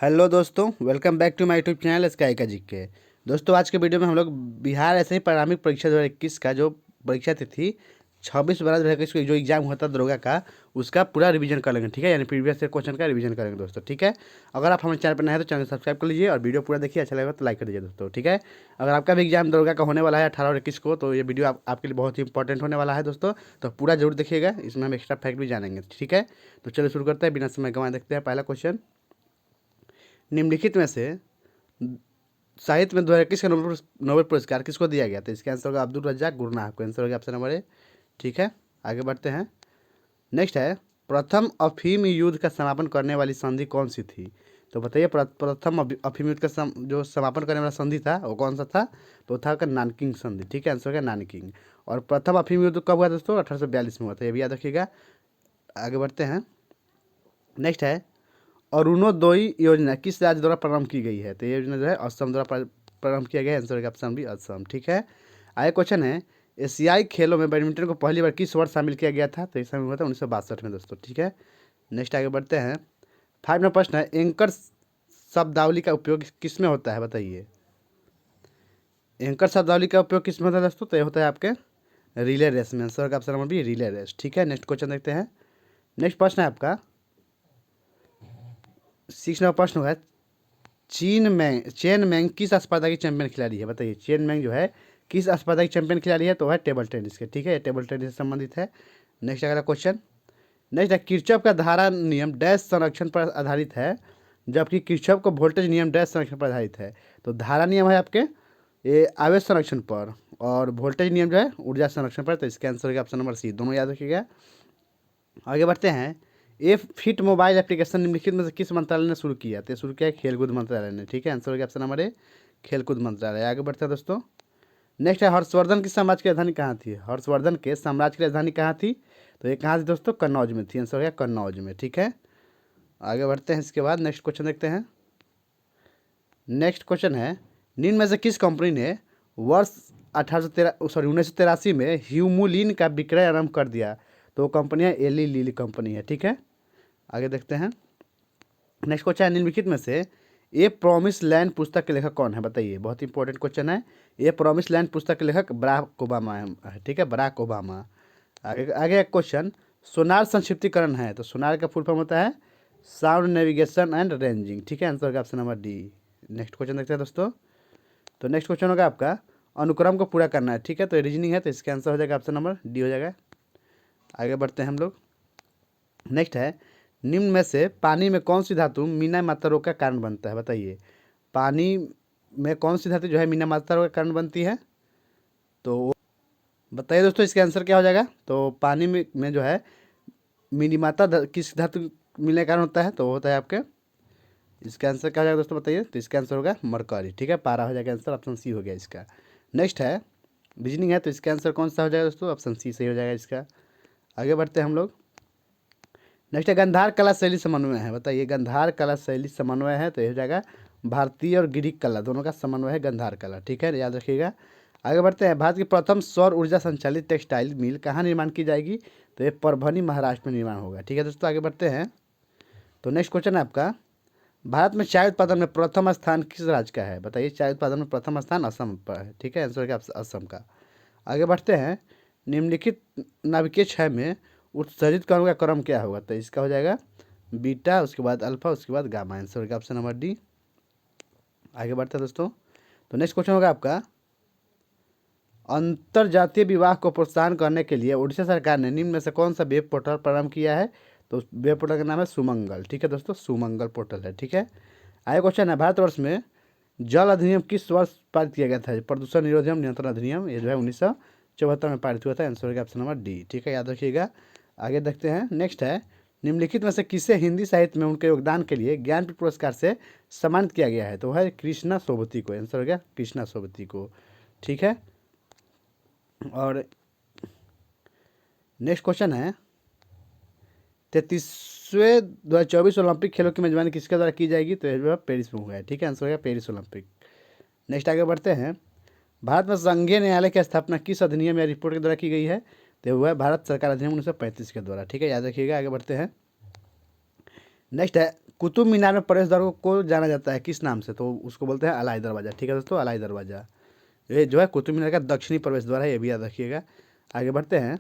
Hello दोस्तों, welcome back to my YouTube channel sky का GK. दोस्तों, आज के वीडियो में हम लोग बिहार ऐसे ही प्रारंभिक परीक्षा 2021 का जो परीक्षा तिथि 26/12/2021 को जो एग्जाम होता है दरोगा का, उसका पूरा रिवीजन कर लेंगे। ठीक है, यानी प्रीवियस ईयर क्वेश्चन का रिवीजन करेंगे दोस्तों। ठीक है, अगर आप हमारे चैनल पर नए हैं तो चैनल सब्सक्राइब कर लीजिए और वीडियो पूरा देखिए, अच्छा लगेगा तो लाइक कर दीजिए दोस्तों। ठीक है, अगर आपका भी एग्जाम दरोगा का होने वाला है 18 और 21 को, तो ये वीडियो आपके लिए बहुत ही इंपॉर्टेंट होने वाला है दोस्तों। तो पूरा जरूर देखिएगा, इसमें हम एक्स्ट्रा फैक्ट भी जानेंगे। ठीक है, तो चलो शुरू करते हैं, बिना समय गंवाए देखते हैं पहला क्वेश्चन। निम्नलिखित में से साहित्य में 2021 का नोबेल पुरस्कार किसको दिया गया? तो इसका आंसर होगा अब्दुल रज्जाक गुरनाफ को। आंसर होगा ऑप्शन नंबर ए। ठीक है, आगे बढ़ते हैं। नेक्स्ट है, प्रथम अफीम युद्ध का समापन करने वाली संधि कौन सी थी? तो बताइए, प्रथम अफीम युद्ध का जो समापन करने वाला संधि था वो कौन सा था? तो था का नानकिंग संधि। ठीक है, आंसर होगा नानकिंग। और प्रथम अफीम युद्ध कब हुआ दोस्तों? 1842 में हुआ था, ये भी याद रखिएगा। आगे बढ़ते हैं। नेक्स्ट है, अरुणोदय योजना किस राज्य द्वारा प्रारंभ की गई है? तो ये योजना जो है असम द्वारा प्रारंभ किया गया है। आंसर का ऑप्शन भी असम। ठीक है, आगे क्वेश्चन है, एशियाई खेलों में बैडमिंटन को पहली बार किस वर्ष शामिल किया गया था? तो इस समय हुआ था 1962 में दोस्तों। ठीक है, नेक्स्ट आगे बढ़ते हैं। 5 नंबर प्रश्न है, एंकर शब्दावली का उपयोग किस में होता है? बताइए, एंकर शब्दावली का उपयोग किस में होता है दोस्तों? तो ये होता है आपके रिले रेस में। आंसर का option number B relay race. ठीक है, नेक्स्ट क्वेश्चन देखते हैं। नेक्स्ट प्रश्न है आपका 6 नंबर प्रश्न होगा, चेन मैंग किस स्पर्धा की चैंपियन खिलाड़ी है? बताइए, चेन मैंग जो है किस स्पर्धा की चैंपियन खिलाड़ी है? तो है टेबल टेनिस के। ठीक है, टेबल टेनिस से संबंधित है। नेक्स्ट अगला क्वेश्चन। नेक्स्ट है, किरचॉफ का धारा नियम डैश संरक्षण पर आधारित है, जबकि किरचॉफ का वोल्टेज नियम डैश संरक्षण पर आधारित है। तो धारा नियम है आपके ये आवेश संरक्षण पर, और वोल्टेज नियम जो है ऊर्जा संरक्षण पर। तो इसका आंसर होगा ऑप्शन नंबर सी, दोनों याद रखिएगा। आगे बढ़ते हैं। ए फिट मोबाइल एप्लीकेशन निम्नलिखित में से किस मंत्रालय ने शुरू किया? तो शुरू किया है खेलकूद मंत्रालय ने। ठीक है, आंसर होगा ऑप्शन नंबर ए खेलकूद मंत्रालय। आगे बढ़ते हैं दोस्तों। नेक्स्ट है, हर्षवर्धन की साम्राज्य की राजधानी कहाँ थी? हर्षवर्धन के साम्राज्य की राजधानी कहाँ थी? तो ये कहाँ थी दोस्तों? कन्नौज में थी। आंसर हो गया कन्नौज में। ठीक है, आगे बढ़ते हैं। इसके बाद नेक्स्ट क्वेश्चन देखते हैं। नेक्स्ट क्वेश्चन है, निम्न में से किस कंपनी ने वर्ष 1983 में ह्यूमुलिन का विक्रय आरंभ कर दिया? तो वो कंपनी है एली लीली कंपनी है। ठीक है, आगे देखते हैं। नेक्स्ट क्वेश्चन है, निम्नलिखित में से ए प्रॉमिस लैंड पुस्तक के लेखक कौन है? बताइए, बहुत इंपॉर्टेंट क्वेश्चन है। ए प्रॉमिस लैंड पुस्तक के लेखक बराक ओबामा है। ठीक है, बराक ओबामा। आगे आगे एक क्वेश्चन, सोनार संक्षिप्तीकरण है। तो सोनार का फुल फॉर्म होता है साउंड नेविगेशन एंड रेंजिंग। ठीक है, आंसर होगा option number D. Next question देखते हैं दोस्तों। तो नेक्स्ट क्वेश्चन होगा आपका अनुक्रम को पूरा करना है। ठीक है, तो रीजनिंग है, तो इसका आंसर हो जाएगा ऑप्शन नंबर डी हो जाएगा। आगे बढ़ते हैं हम लोग। नेक्स्ट है, निम्न में से पानी में कौन सी धातु मीना मात्रा रोग का कारण बनता है? बताइए, पानी में कौन सी धातु जो है मीना मात्रा रोग का कारण बनती है? तो बताइए दोस्तों, इसका आंसर क्या हो जाएगा? तो पानी में जो है मिनीमाता किस धातु मिलने के कारण होता है? तो होता है आपके, इसका आंसर क्या हो जाएगा दोस्तों? बताइए, तो इसका आंसर होगा मरकरी। ठीक है, पारा हो जाएगा आंसर, ऑप्शन सी हो गया इसका। नेक्स्ट है रीजनिंग है, तो इसका आंसर कौन सा हो जाएगा दोस्तों? ऑप्शन सी सही हो जाएगा इसका। आगे बढ़ते हैं हम लोग। नेक्स्ट है, गंधार कला शैली समन्वय है। बताइए, गंधार कला शैली समन्वय है, तो ये हो जाएगा भारतीय और ग्रीक कला दोनों का समन्वय है गंधार कला। ठीक है, याद रखिएगा। आगे बढ़ते हैं। भारत की प्रथम सौर ऊर्जा संचालित टेक्सटाइल मिल कहाँ निर्माण की जाएगी? तो ये परभनी महाराष्ट्र में निर्माण होगा। ठीक है दोस्तों, आगे बढ़ते हैं। तो नेक्स्ट क्वेश्चन है आपका, भारत में चाय उत्पादन में प्रथम स्थान किस राज्य का है? बताइए, चाय उत्पादन में प्रथम स्थान असम पर है। ठीक है, आंसर क्या असम का। आगे बढ़ते हैं। निम्नलिखित नाभिकीय क्षय में उत्सर्जित कणों का क्रम क्या होगा? तो इसका हो जाएगा बीटा, उसके बाद अल्फा, उसके बाद गामा। आंसर का ऑप्शन नंबर डी। आगे बढ़ते हैं दोस्तों। तो नेक्स्ट क्वेश्चन होगा आपका, अंतरजातीय विवाह को प्रोत्साहन करने के लिए उड़ीसा सरकार ने निम्न में से कौन सा वेब पोर्टल प्रारंभ किया है? तो उस वेब पोर्टल का नाम है सुमंगल। ठीक है दोस्तों, सुमंगल पोर्टल है। ठीक है, आगे क्वेश्चन है, भारतवर्ष में जल अधिनियम किस वर्ष पारित किया गया था? प्रदूषण निरोधन नियंत्रण अधिनियम, ये जो है 1974 में पारित हुआ था। आंसर का ऑप्शन नंबर डी। ठीक है, याद रखिएगा। आगे देखते हैं। नेक्स्ट है, निम्नलिखित में से किसे हिंदी साहित्य में उनके योगदान के लिए ज्ञानपीठ पुरस्कार से सम्मानित किया गया है? तो है कृष्णा सोबती को। आंसर हो गया कृष्णा सोबती को। ठीक है, और नेक्स्ट क्वेश्चन है, 33वें 2024 ओलंपिक खेलों की मेजबानी किसके द्वारा की जाएगी? तो यह पेरिस में हुआ है। ठीक है, आंसर हो गया पेरिस ओलंपिक। नेक्स्ट आगे बढ़ते हैं। भारत में संघीय न्यायालय की स्थापना किस अधिनियम या रिपोर्ट के द्वारा की गई है? तो वह है भारत सरकार अधिनियम 1935 के द्वारा। ठीक है, याद रखिएगा। आगे बढ़ते हैं। नेक्स्ट है कुतुब मीनार में प्रवेश द्वार को जाना जाता है किस नाम से, तो उसको बोलते हैं अलाई दरवाज़ा। ठीक है दोस्तों, अलाई दरवाज़ा। ये जो है कुतुब मीनार का दक्षिणी प्रवेश द्वार है, ये भी याद रखिएगा। आगे बढ़ते हैं।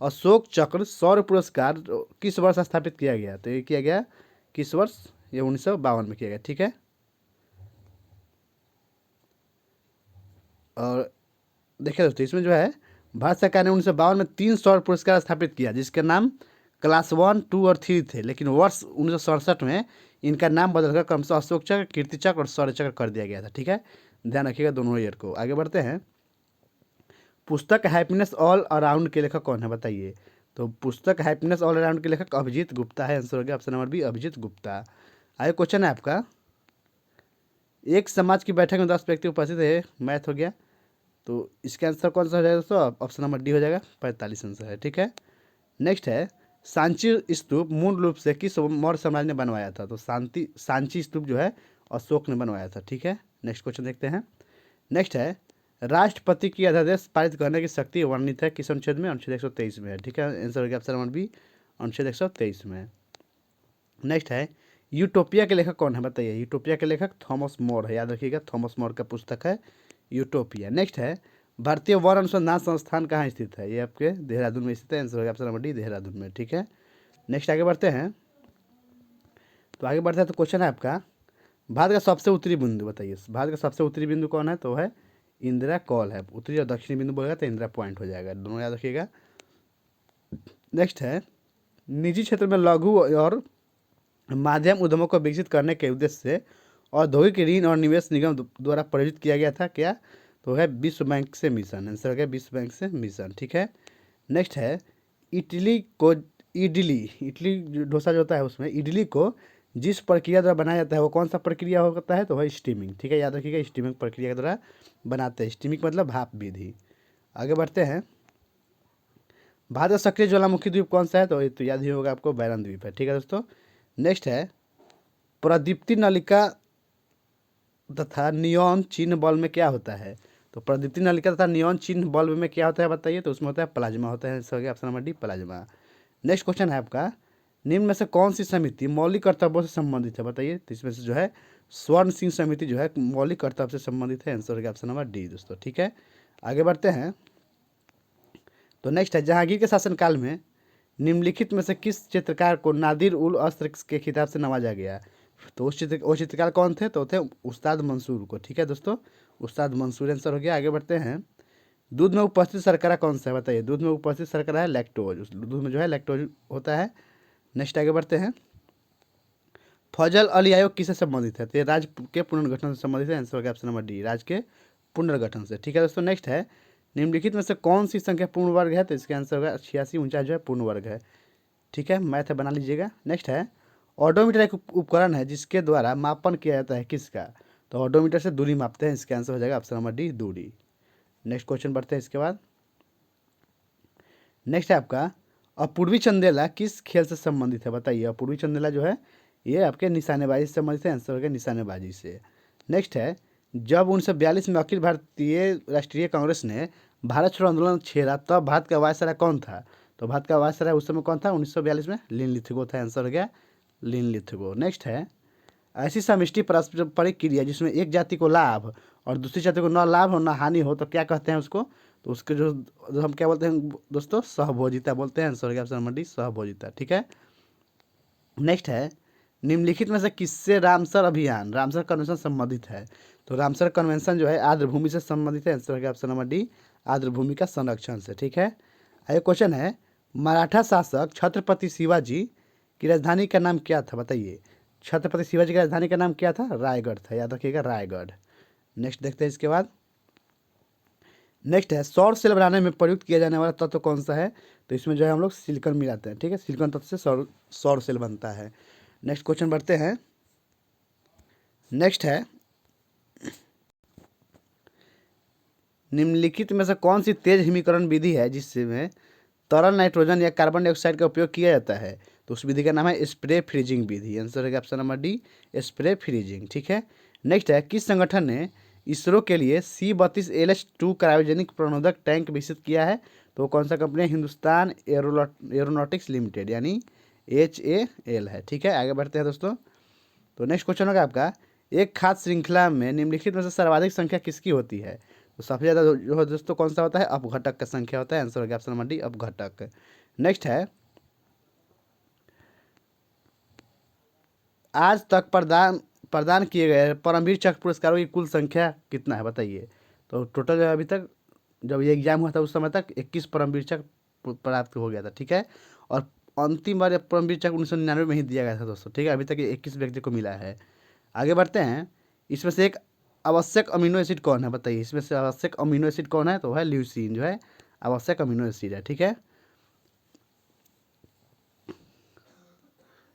अशोक चक्र सौर्य पुरस्कार किस वर्ष स्थापित किया गया, तो ये किया गया किस वर्ष, ये 1952 में किया गया। ठीक है, और देखिए दोस्तों इसमें जो है भारत सरकार ने 1952 में 3 सौर पुरस्कार स्थापित किया, जिसके नाम क्लास 1, 2 और 3 थे, लेकिन वर्ष 1967 में इनका नाम बदलकर क्रमशः अशोक चक्र, कीर्ति चक्र और शौर्य चक्र कर दिया गया था। ठीक है, ध्यान रखिएगा दोनों ईयर को। आगे बढ़ते हैं। पुस्तक हैप्पीनेस ऑल अराउंड के लेखक कौन है बताइए, तो पुस्तक हैप्पीनेस ऑल अराउंड के लेखक अभिजीत गुप्ता है। आंसर हो गया option number B, Abhijeet Gupta. आगे क्वेश्चन है आपका, एक समाज की बैठक में 10 व्यक्ति उपस्थित है, मैथ हो गया, तो इसका आंसर कौन सा हो जाएगा दोस्तों, ऑप्शन नंबर डी हो जाएगा, 45 आंसर है। ठीक है, नेक्स्ट है सांची स्तूप मूल रूप से किस मौर्य साम्राज्य ने बनवाया था, तो सांची स्तूप जो है अशोक ने बनवाया था। ठीक है, नेक्स्ट क्वेश्चन देखते हैं। नेक्स्ट है राष्ट्रपति की अध्यादेश पारित करने की शक्ति वर्णित है किस अनुच्छेद में, अनुच्छेद 123 में है। ठीक है, आंसर हो गया ऑप्शन नंबर बी, अनुच्छेद 123 में। नेक्स्ट है यूटोपिया के लेखक कौन है बताइए, यूटोपिया के लेखक थॉमस मोर है, याद रखिएगा थॉमस मोर का पुस्तक है यूटोपिया। नेक्स्ट है भारतीय वन अनुसंधान संस्थान कहाँ स्थित है, ये आपके देहरादून में स्थित है। आंसर हो गया ऑप्शन नंबर डी, देहरादून में। ठीक है, नेक्स्ट आगे बढ़ते हैं। तो आगे बढ़ते हैं तो क्वेश्चन है आपका, भारत का सबसे उत्तरी बिंदु बताइए, भारत का सबसे उत्तरी बिंदु कौन है, तो है इंदिरा कॉल है। उत्तरी और दक्षिणी बिंदु बोलेगा तो इंदिरा पॉइंट हो जाएगा, दोनों याद रखिएगा। नेक्स्ट है निजी क्षेत्र में लघु और माध्यम उद्यमों को विकसित करने के उद्देश्य से औद्योगिक ऋण और निवेश निगम द्वारा प्रायोजित किया गया था क्या, तो है विश्व बैंक से मिशन। आंसर हो गया विश्व बैंक से मिशन। ठीक है, नेक्स्ट है इडली को इडली डोसा जो होता है उसमें इडली को जिस प्रक्रिया द्वारा बनाया जाता है वो कौन सा प्रक्रिया होता है, तो है स्टीमिंग। ठीक है, याद रखिएगा स्टीमिंग प्रक्रिया के द्वारा बनाते हैं, स्टीमिंग मतलब भाप विधि। आगे बढ़ते हैं। भारत का सक्रिय ज्वालामुखी द्वीप कौन सा है, तो ये तो याद ही होगा आपको, बैरन द्वीप है। ठीक है दोस्तों, नेक्स्ट है प्रदीप्ति नलिका तथा नियॉन चिन्ह बल्ब में क्या होता है, तो प्रदीप्ति नलिका तथा नियॉन चिन्ह बल्ब में क्या होता है बताइए, तो उसमें होता है प्लाज्मा होता है। आंसर हो गया option number D, plasma. Next question है आपका, निम्न में से कौन सी समिति मौलिक कर्तव्यों से संबंधित है बताइए, तो इसमें से जो है स्वर्ण सिंह समिति जो है मौलिक कर्तव्य से संबंधित है। आंसर हो गया ऑप्शन नंबर डी दोस्तों। ठीक है, आगे बढ़ते हैं। तो नेक्स्ट है जहांगीर के शासनकाल में निम्नलिखित में से किस चित्रकार को नादिर उल अस्र के खिताब से नवाजा गया, तो वो चित्रकार कौन थे, तो थे उस्ताद मंसूर को। ठीक है दोस्तों, उस्ताद मंसूर आंसर हो गया। आगे बढ़ते हैं। दूध में उपस्थित शर्करा कौन सा है बताइए, दूध में उपस्थित शर्करा है लैक्टोज, दूध में जो है लैक्टोज होता है। नेक्स्ट आगे बढ़ते हैं। फौजल अली आयोग किससे संबंधित है, तो ये राज्य के पुनर्गठन से संबंधित है। आंसर हो गया ऑप्शन नंबर डी, राज्य के पुनर्गठन से। ठीक है दोस्तों, नेक्स्ट है निम्नलिखित में से कौन सी संख्या पूर्ण वर्ग है, तो इसका आंसर होगा 86, 49 जो है पूर्ण वर्ग है। ठीक है, मैथ बना लीजिएगा। नेक्स्ट है ऑडोमीटर एक उपकरण है जिसके द्वारा मापन किया जाता है किसका, तो ऑडोमीटर से दूरी मापते हैं। इसका आंसर हो जाएगा ऑप्शन नंबर डी, दूरी। नेक्स्ट क्वेश्चन बढ़ते हैं इसके बाद। नेक्स्ट है आपका अपूर्वी चंदेला किस खेल से संबंधित है बताइए, अपूर्वी चंदेला जो है ये आपके निशानेबाजी से संबंधित है। आंसर हो गया निशानेबाजी से। नेक्स्ट है जब 1942 में अखिल भारतीय राष्ट्रीय कांग्रेस ने भारत छोड़ो आंदोलन छेड़ा तब भारत का वायसराय कौन था, तो भारत का वायसराय उस समय कौन था 1942 में, लिन लिथगो था। आंसर हो गया लिन लिथगो। नेक्स्ट है ऐसी समष्टि पारस्परिक क्रिया जिसमें एक जाति को लाभ और दूसरी जाति को न लाभ और न हानि हो तो क्या कहते हैं उसको, तो उसके जो हम क्या बोलते हैं दोस्तों, सहभोजिता बोलते हैं। आंसर हो गया ऑप्शन नंबर डी, सहभोजिता। ठीक है, नेक्स्ट है निम्नलिखित में से किससे रामसर अभियान रामसर कन्वेंशन संबंधित है, तो रामसर कन्वेंशन जो है आर्द्रभूमि से संबंधित है। आंसर हो गया ऑप्शन नंबर डी, आर्द्रभूमि का संरक्षण से। ठीक है, आगे क्वेश्चन है मराठा शासक छत्रपति शिवाजी की राजधानी का नाम क्या था बताइए, छत्रपति शिवाजी की राजधानी का नाम क्या था, रायगढ़ था, याद रखिएगा रायगढ़। नेक्स्ट देखते हैं इसके बाद। नेक्स्ट है सौर सेल बनाने में प्रयुक्त किया जाने वाला तत्व कौन सा है, तो इसमें जो है हम लोग सिलिकॉन मिलाते हैं। ठीक है, सिलिकॉन तत्व से सौर सेल बनता है। नेक्स्ट क्वेश्चन बढ़ते हैं। नेक्स्ट है निम्नलिखित में से कौन सी तेज हिमीकरण विधि है जिसमें तरल नाइट्रोजन या कार्बन डाइऑक्साइड का उपयोग किया जाता है, तो उस विधि का नाम है स्प्रे फ्रीजिंग विधि। आंसर है option number D, spray freezing. ठीक है, नेक्स्ट है किस संगठन ने इसरो के लिए C-32LH-2 क्रायोजेनिक प्रणोदक टैंक विकसित किया है, तो कौन सा कंपनी है, हिंदुस्तान एरोनॉटिक्स लिमिटेड यानी HAL है। ठीक है, आगे बढ़ते हैं दोस्तों। तो नेक्स्ट क्वेश्चन होगा आपका, एक खाद्य श्रृंखला में निम्नलिखित में से सर्वाधिक संख्या किसकी होती है? तो सबसे ज़्यादा जो है दोस्तों कौन सा होता है? अपघटक का संख्या होता है। आंसर हो गया ऑप्शन नंबर डी, अपघटक। नेक्स्ट है, आज तक प्रदान प्रदान किए गए परमवीर चक्र पुरस्कारों की कुल संख्या कितना है बताइए? तो टोटल अभी तक जब ये एग्जाम हुआ था उस समय तक 21 परमवीर चक्र प्राप्त हो गया था। ठीक है, और अंतिम बार परमवीर चक्र 1999 में ही दिया गया था दोस्तों। ठीक है, अभी तक ये 21 व्यक्ति को मिला है। आगे बढ़ते हैं, इसमें से एक आवश्यक अमीनो एसिड कौन है बताइए? इसमें से आवश्यक अमीनो एसिड कौन है? तो है ल्यूसीन, जो है आवश्यक अमीनो एसिड है। ठीक है,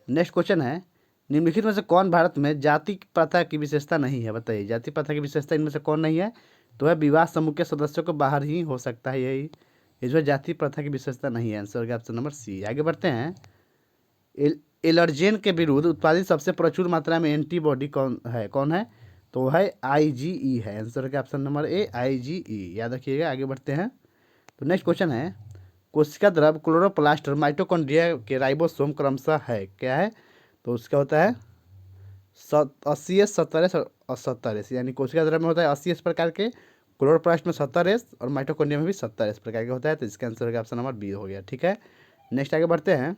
नेक्स्ट क्वेश्चन है, निम्नलिखित में से कौन भारत में जाति प्रथा की विशेषता नहीं है बताइए? जाति प्रथा की विशेषता इनमें से कौन नहीं है? तो है विवाह समूह के सदस्यों को बाहर ही हो सकता है, यही ये जो है जाति प्रथा की विशेषता नहीं है। आंसर हो गया ऑप्शन नंबर सी। आगे बढ़ते हैं, एलर्जेन के विरुद्ध उत्पादित सबसे प्रचुर मात्रा में एंटीबॉडी कौन है? तो है IgE है। आंसर हो गया ऑप्शन नंबर ए, IgE, याद रखिएगा। आगे बढ़ते हैं, तो नेक्स्ट क्वेश्चन है, कोशिका द्रव, क्लोरोप्लास्ट और माइटोकॉन्ड्रिया के राइबोसोम क्रमशः है क्या है? तो उसका होता है 80S, 70S और 70S, यानी कोशिका द्रव में होता है 80S प्रकार के, क्लोरोप्लास्ट में 70S और माइटोकॉन्ड्रिया में भी 70S प्रकार के होता है। तो इसका आंसर हो गया ऑप्शन नंबर बी हो गया। ठीक है, नेक्स्ट आगे बढ़ते हैं,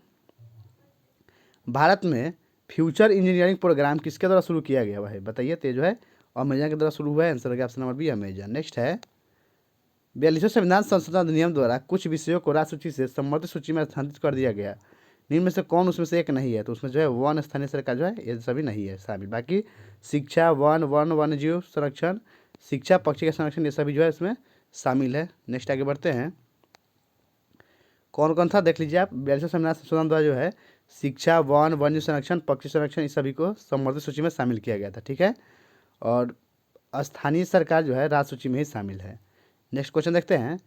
भारत में फ्यूचर इंजीनियरिंग प्रोग्राम किसके द्वारा शुरू किया गया है बताइए? तो जो है अमेजन के द्वारा शुरू हुआ है। आंसर हो गया option number B, Amazon. Next है, 42वें संविधान संशोधन अधिनियम द्वारा कुछ विषयों को राज्य सूची से संवर्धित सूची में स्थानांतरित कर दिया गया, निम्न में से कौन उसमें से एक नहीं है? तो उसमें जो है वन स्थानीय सरकार जो है ये सभी नहीं है शामिल। बाकी शिक्षा, वन वन वन्य जीव संरक्षण, शिक्षा, पक्षी का संरक्षण, ये सभी जो है इसमें शामिल है। नेक्स्ट आगे बढ़ते हैं, कौन कौन था देख लीजिए आप। 42वें संविधान संशोधन द्वारा जो है शिक्षा, वन वन्य संरक्षण, पक्षी संरक्षण, इस सभी को संवर्धित सूची में शामिल किया गया था। ठीक है, और स्थानीय सरकार जो है राज्य सूची में ही शामिल है। नेक्स्ट क्वेश्चन देखते हैं,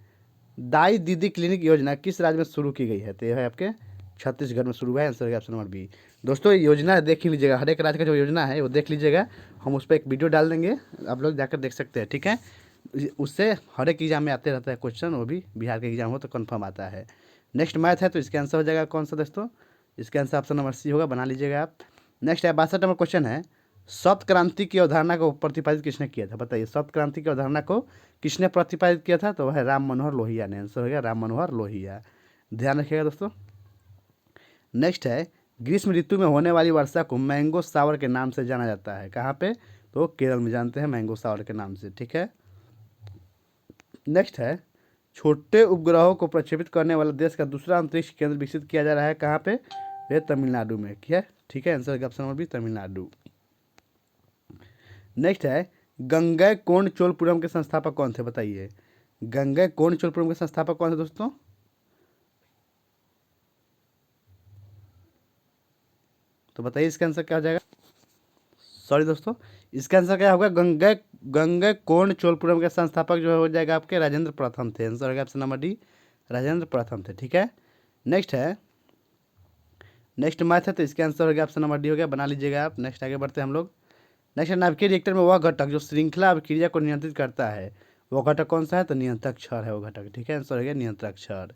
दाई दीदी क्लिनिक योजना किस राज्य में शुरू की गई है? तो यह है आपके छत्तीसगढ़ में शुरू हुआ है। आंसर है ऑप्शन नंबर बी। दोस्तों ये योजना देख ही लीजिएगा, हर एक राज्य का जो योजना है वो देख लीजिएगा, हम उस पर एक वीडियो डाल देंगे, आप लोग जाकर देख सकते हैं। ठीक है, उससे हर एक एग्जाम में आते रहता है क्वेश्चन, वो भी बिहार का एग्जाम हो तो कन्फर्म आता है। नेक्स्ट मैथ है, तो इसका आंसर हो जाएगा कौन सा दोस्तों? इसका आंसर ऑप्शन नंबर सी होगा, बना लीजिएगा आप। नेक्स्ट है 62 नंबर क्वेश्चन है, सप्त क्रांति की अवधारणा को प्रतिपादित किसने किया था बताइए? सप्त क्रांति की अवधारणा को किसने प्रतिपादित किया था? तो वह राम मनोहर लोहिया ने। आंसर हो गया राम मनोहर लोहिया, ध्यान रखिएगा दोस्तों। नेक्स्ट है, ग्रीष्म ऋतु में होने वाली वर्षा को मैंगो सावर के नाम से जाना जाता है, कहाँ पे? तो केरल में जानते हैं मैंगो सावर के नाम से। ठीक है, नेक्स्ट है, छोटे उपग्रहों को प्रक्षेपित करने वाला देश का दूसरा अंतरिक्ष केंद्र विकसित किया जा रहा है, कहाँ पे? ये तमिलनाडु में किया। ठीक है, answer option number B, Tamil Nadu. Next है, गंगैकोंड चोलपुरम के संस्थापक कौन थे बताइए? गंगैकोंड चोलपुरम के संस्थापक कौन थे दोस्तों? तो बताइए इसका आंसर क्या हो जाएगा? सॉरी दोस्तों, इसका आंसर क्या होगा? गंगैकोंड चोलपुरम के संस्थापक जो हो जाएगा आपके राजेंद्र प्रथम थे। आंसर होगा ऑप्शन नंबर डी, राजेंद्र प्रथम थे। ठीक है, नेक्स्ट है, नेक्स्ट मैथ है, तो इसका आंसर हो गया ऑप्शन नंबर डी हो गया, बना लीजिएगा आप। नेक्स्ट आगे बढ़ते हैं हम लोग। नेक्स्ट है, नाभिकीय रिएक्टर में वह घटक जो श्रृंखला अभिक्रिया को नियंत्रित करता है, वो घटक कौन सा है? तो नियंत्रक क्षार है वो घटक। ठीक है, आंसर हो गया नियंत्रक क्षार।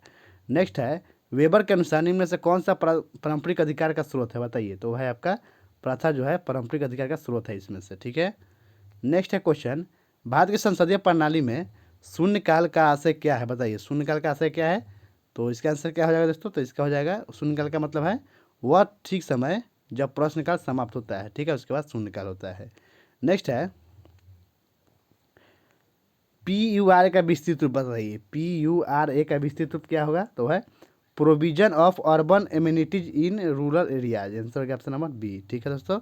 नेक्स्ट है, वेबर के अनुसार निम्न में से कौन सा पारंपरिक अधिकार का स्रोत है बताइए? तो है आपका प्रथा जो है पारंपरिक अधिकार का स्रोत है इसमें से। ठीक है, नेक्स्ट है क्वेश्चन, भारत की संसदीय प्रणाली में शून्यकाल का आशय क्या है बताइए? शून्यकाल का आशय क्या है? तो इसका आंसर क्या हो जाएगा दोस्तों? तो इसका हो जाएगा, शून्यकाल का मतलब है वह ठीक समय जब प्रश्नकाल समाप्त होता है। ठीक है, उसके बाद शून्यकाल होता है। नेक्स्ट है, PURA का विस्तृत रूप बताइए? PURA का विस्तृत रूप क्या होगा? तो है provision of urban amenities in rural areas. Answer होगा ऑप्शन नंबर बी। ठीक है दोस्तों,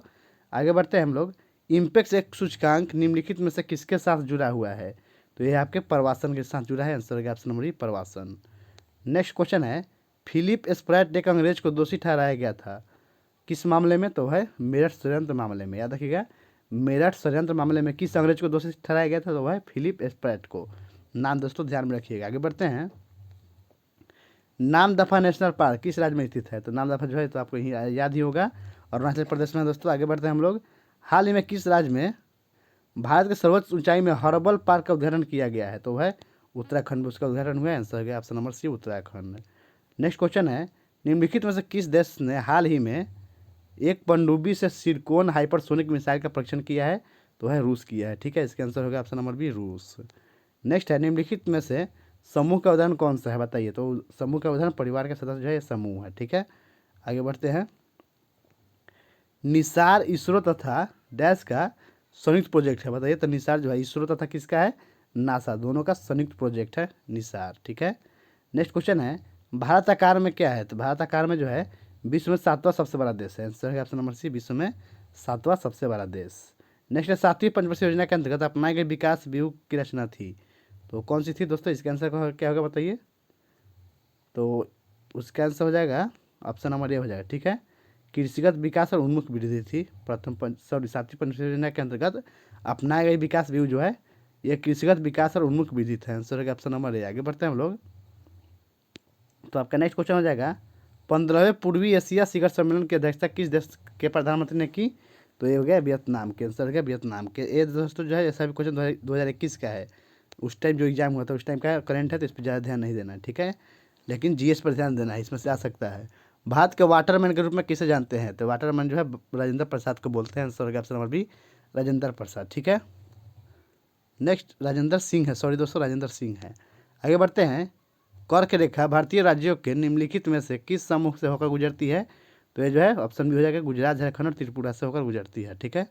आगे बढ़ते हैं हम लोग। इम्पेक्स एक सूचकांक निम्नलिखित में से किसके साथ जुड़ा हुआ है? तो यह आपके प्रवासन के साथ जुड़ा है। आंसर होगा ऑप्शन नंबर बी, प्रवासन। नेक्स्ट क्वेश्चन है, फिलिप स्प्रैट एक अंग्रेज को दोषी ठहराया गया था, किस मामले में? तो है मेरठ षड्यंत्र मामले में। याद रखिएगा, मेरठ षड्यंत्र मामले में किस अंग्रेज को दोषी ठहराया गया था? तो वह फिलिप स्प्रैट को। नाम दोस्तों ध्यान में रखिएगा। आगे बढ़ते हैं, नामदफा नेशनल पार्क किस राज्य में स्थित है? तो नामदफा जो है तो आपको याद ही होगा, अरुणाचल प्रदेश में दोस्तों। आगे बढ़ते हैं हम लोग, हाल ही में किस राज्य में भारत के सर्वोच्च ऊंचाई में हर्बल पार्क का उद्घाटन किया गया है? तो वह उत्तराखंड में उसका उद्घाटन हुआ है। आंसर है option number C, Uttarakhand. Next question है, निम्नलिखित में से किस देश ने हाल ही में एक पनडुब्बी से सिरकोन हाइपरसोनिक मिसाइल का परीक्षण किया है? तो है रूस किया है। ठीक है, इसका आंसर होगा ऑप्शन नंबर बी, रूस। नेक्स्ट है, निम्नलिखित में से समूह का उदाहरण कौन सा है बताइए? तो समूह का उदाहरण परिवार का सदस्य जो है ये समूह है। ठीक है, आगे बढ़ते हैं। निसार इसरो तथा डैश का संयुक्त प्रोजेक्ट है, बताइए। तो निसार जो है इसरो तथा किसका है? नासा, दोनों का संयुक्त प्रोजेक्ट है निसार। ठीक है, नेक्स्ट क्वेश्चन है, भारत आकार में क्या है? तो भारत आकार में जो है विश्व में 7वां सबसे बड़ा देश है। आंसर है ऑप्शन नंबर सी, विश्व में 7वां सबसे बड़ा देश। नेक्स्ट है, 7वीं पंचवर्षीय योजना के अंतर्गत अपनाई गई विकास व्यूह की रचना थी, तो कौन सी थी दोस्तों? इसका आंसर क्या होगा बताइए? तो उसका आंसर हो जाएगा ऑप्शन नंबर ए हो जाएगा। ठीक है, कृषिगत विकास और उन्मुख वृद्धि थी। 7वीं पंचवर्षीय योजना के अंतर्गत अपनाए गए विकास व्यू जो है ये कृषिगत विकास और उन्मुख वृद्धि था। आंसर है ऑप्शन नंबर ए। आगे बढ़ते हैं हम लोग। तो आपका नेक्स्ट क्वेश्चन हो जाएगा, 15वें पूर्वी एशिया शिखर सम्मेलन की अध्यक्षता किस देश के प्रधानमंत्री ने की? तो ये हो गया वियतनाम के। आंसर हो गया वियतनाम के। ये दोस्तों जो है ऐसा भी क्वेश्चन 2021 का है, उस टाइम जो एग्जाम हुआ था उस टाइम का करंट है, तो इस पर ज़्यादा ध्यान नहीं देना है। ठीक है, लेकिन जीएस पर ध्यान देना है, इसमें से आ सकता है। भारत के वाटरमैन के रूप में किसे जानते हैं? तो वाटरमैन जो है राजेंद्र प्रसाद को बोलते हैं। आंसर हो गया option number B, Rajendra Prasad. ठीक है, नेक्स्ट राजेंद्र सिंह है, सॉरी दोस्तों राजेंद्र सिंह है। आगे बढ़ते हैं। कर्क रेखा भारतीय राज्यों के निम्नलिखित में से किस समूह से होकर गुजरती है? तो ये जो है ऑप्शन भी हो जाएगा, गुजरात, झारखंड और त्रिपुरा से होकर गुजरती है। ठीक है,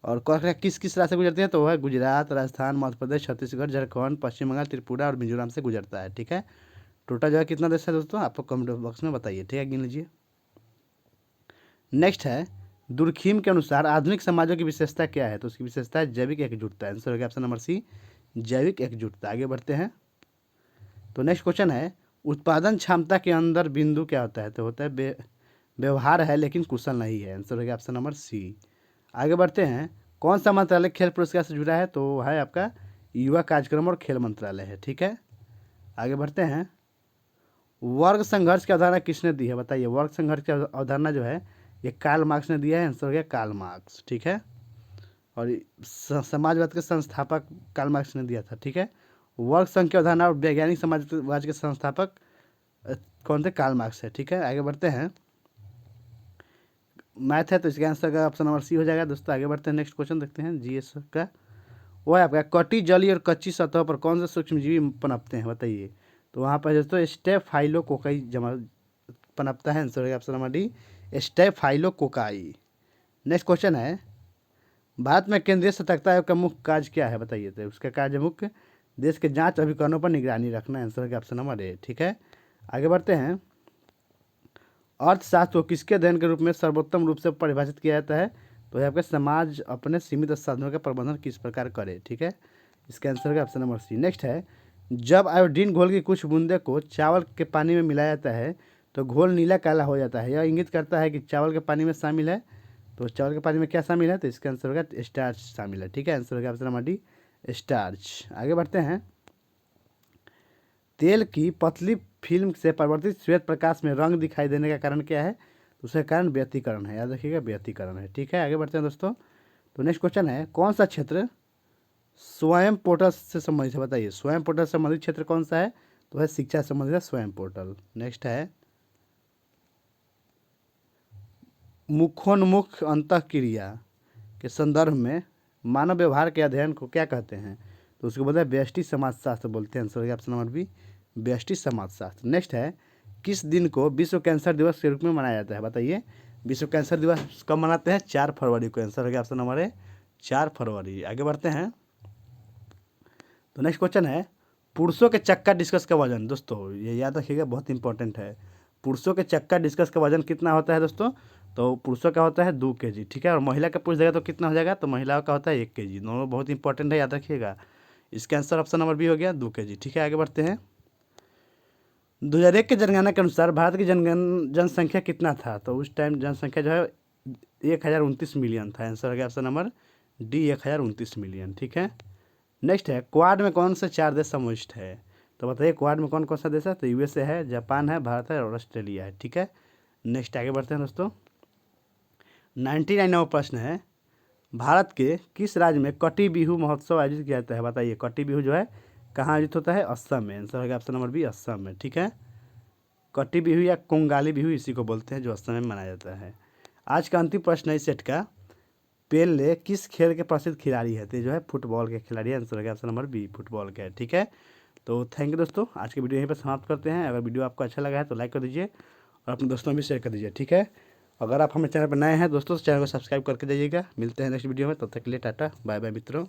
और कर्क रेखा किस किस राज्य से गुजरती है? तो वह है गुजरात, राजस्थान, मध्य प्रदेश, छत्तीसगढ़, झारखंड, पश्चिम बंगाल, त्रिपुरा और मिजोरम से गुजरता है। ठीक है, टोटल जो है कितना देश है दोस्तों? आपको कमेंट बॉक्स में बताइए। ठीक है, गिन लीजिए। नेक्स्ट है, दुर्खिम के अनुसार आधुनिक समाजों की विशेषता क्या है? तो उसकी विशेषता है जैविक एकजुटता। आंसर हो गया ऑप्शन नंबर सी, जैविक एकजुटता। आगे बढ़ते हैं। तो नेक्स्ट क्वेश्चन है, उत्पादन क्षमता के अंदर बिंदु क्या होता है? तो होता है व्यवहार है लेकिन कुशल नहीं है। आंसर हो गया ऑप्शन नंबर सी। आगे बढ़ते हैं। कौन सा मंत्रालय खेल पुरस्कार से जुड़ा है? तो है आपका युवा कार्यक्रम और खेल मंत्रालय है। ठीक है, आगे बढ़ते हैं। वर्ग संघर्ष की अवधारणा किसने दी है? बताइए। वर्ग संघर्ष की अवधारणा जो है ये कार्ल मार्क्स ने दिया है। आंसर हो गया कार्ल मार्क्स। ठीक है, और समाजवाद के संस्थापक कार्ल मार्क्स ने दिया था। ठीक है, वर्ग संघ की अवधारणा और वैज्ञानिक समाजवाद के संस्थापक कौन थे? कार्ल मार्क्स है। ठीक है, आगे बढ़ते हैं। मैथ है तो इसका आंसर का ऑप्शन नंबर सी हो जाएगा दोस्तों। आगे बढ़ते हैं, नेक्स्ट क्वेश्चन देखते हैं जीएस का। वो है आपका, कटी जलीय और कच्ची सतह पर कौन से सूक्ष्मजीवी पनपते हैं? बताइए। तो वहाँ पर दोस्तों स्टेफाइलोकोकाई जमा पनपता है। आंसर है option number D, staphylococci. Next question है, भारत में केंद्रीय सतर्कता आयोग का मुख्य कार्य क्या है? बताइए। तो उसका कार्य मुख्य देश के जांच अभिकरणों पर निगरानी रखना। आंसर है ऑप्शन नंबर ए। ठीक है, आगे बढ़ते हैं। अर्थशास्त्र को किसके अध्ययन के रूप में सर्वोत्तम रूप से परिभाषित किया जाता है? तो है आपका समाज अपने सीमित साधनों का प्रबंधन किस प्रकार करे। ठीक है, इसका आंसर है ऑप्शन नंबर सी। नेक्स्ट है, जब आयोडीन घोल की कुछ बूंदे को चावल के पानी में मिलाया जाता है तो घोल नीला काला हो जाता है, यह इंगित करता है कि चावल के पानी में शामिल है। तो चावल के पानी में क्या शामिल है? तो इसका आंसर होगा स्टार्च शामिल है। ठीक है, आंसर होगा ऑप्शन नंबर डी, स्टार्च। आगे बढ़ते हैं। तेल की पतली फिल्म से परिवर्तित श्वेत प्रकाश में रंग दिखाई देने का कारण क्या है? तो उसका कारण व्यतिकरण है। याद रखिएगा, व्यतिकरण है। ठीक है, आगे बढ़ते हैं दोस्तों। तो नेक्स्ट क्वेश्चन है, कौन सा क्षेत्र स्वयं पोर्टल से संबंधित है? बताइए। स्वयं पोर्टल से संबंधित क्षेत्र कौन सा है? तो है शिक्षा से संबंधित है स्वयं पोर्टल। नेक्स्ट है, मुखोन्मुख अंतःक्रिया के संदर्भ में मानव व्यवहार के अध्ययन को क्या कहते हैं? तो उसको बोलते हैं व्यष्टि समाजशास्त्र बोलते हैं। आंसर ऑप्शन नंबर बी, व्यष्टि समाजशास्त्र। नेक्स्ट है, किस दिन को विश्व कैंसर दिवस के रूप में मनाया जाता है? बताइए। विश्व कैंसर दिवस कब मनाते हैं? 4 फरवरी को। आंसर हो गया ऑप्शन नंबर ए, 4 फरवरी। आगे बढ़ते हैं। तो नेक्स्ट क्वेश्चन है, पुरुषों के चक्का डिस्कस का वजन। दोस्तों ये याद रखिएगा, बहुत इंपॉर्टेंट है। पुरुषों के चक्का डिस्कस का वजन कितना होता है दोस्तों? तो पुरुषों का होता है 2 kg। ठीक है, और महिला का पूछ देगा तो कितना हो जाएगा? तो महिलाओं का होता है 1 kg। दोनों बहुत इंपॉर्टेंट है, याद रखिएगा। इसका आंसर ऑप्शन नंबर बी हो गया 2 kg। ठीक है, आगे बढ़ते हैं। 2001 के जनगणना के अनुसार भारत की जनसंख्या कितना था? तो उस टाइम जनसंख्या जो है 1029 मिलियन था। आंसर हो गया ऑप्शन नंबर डी, 1029 मिलियन। ठीक है, नेक्स्ट है, क्वाड में कौन से 4 देश समाविष्ट है? तो बताइए क्वाड में कौन कौन सा देश है? तो यूएसए है, जापान है, भारत है और ऑस्ट्रेलिया है। ठीक है, नेक्स्ट आगे बढ़ते हैं दोस्तों। 99वां प्रश्न है, भारत के किस राज्य में कटी बिहू महोत्सव आयोजित किया जाता है? बताइए। कटी बिहू जो है कहाँ आयोजित होता है? असम में। आंसर होगा ऑप्शन नंबर बी, असम में। ठीक है, कटी बिहू या कोंगाली बिहू इसी को बोलते हैं, जो असम में मनाया जाता है। आज का अंतिम प्रश्न है इस सेट का, पेले किस खेल के प्रसिद्ध खिलाड़ी है? तो जो है फुटबॉल के खिलाड़ी, आंसर हो गया ऑप्शन नंबर बी, फुटबॉल के। ठीक है, तो थैंक यू दोस्तों, आज की वीडियो यहीं पर समाप्त करते हैं। अगर वीडियो आपको अच्छा लगा है तो लाइक कर दीजिए और अपने दोस्तों में भी शेयर कर दीजिए। ठीक है, अगर आप हमारे चैनल पर नए हैं दोस्तों तो चैनल को सब्सक्राइब करके जाइएगा। मिलते हैं नेक्स्ट वीडियो में, तब तक के लिए टाटा बाय बाय मित्रों।